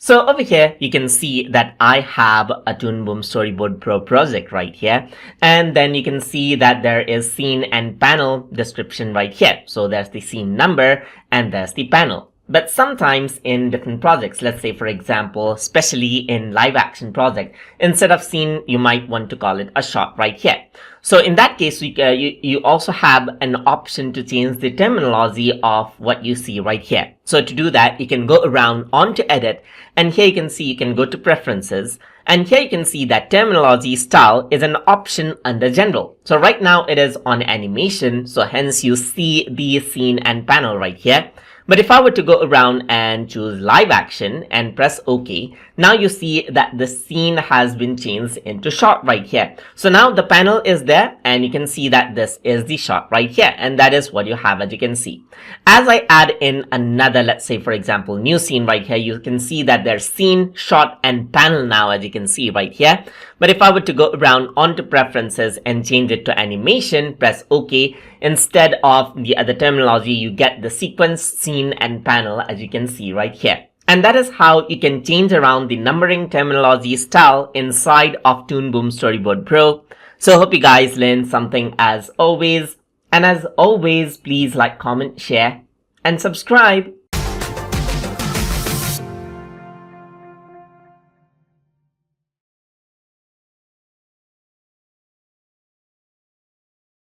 So over here, you can see that I have a Toon Boom Storyboard Pro project right here. And then you can see that there is scene and panel description right here. So there's the scene number and there's the panel. But sometimes in different projects, let's say, for example, especially in live action project, instead of scene, you might want to call it a shot right here. So in that case, you also have an option to change the terminology of what you see right here. So to do that, you can go around onto edit, and here you can see you can go to preferences, and here you can see that terminology style is an option under general. So right now it is on animation, so hence you see the scene and panel right here. But if I were to go around and choose live action and press OK, now you see that the scene has been changed into shot right here. So now the panel is there and you can see that this is the shot right here, and that is what you have, as you can see. As I add in another, let's say for example, new scene right here, you can see that there's scene, shot and panel now, as you can see right here. But if I were to go around onto preferences and change it to animation, press OK, instead of the other terminology, you get the sequence, scene and panel, as you can see right here. And that is how you can change around the numbering terminology style inside of Toon Boom Storyboard Pro. So hope you guys learned something as always. And as always, please like, comment, share and subscribe.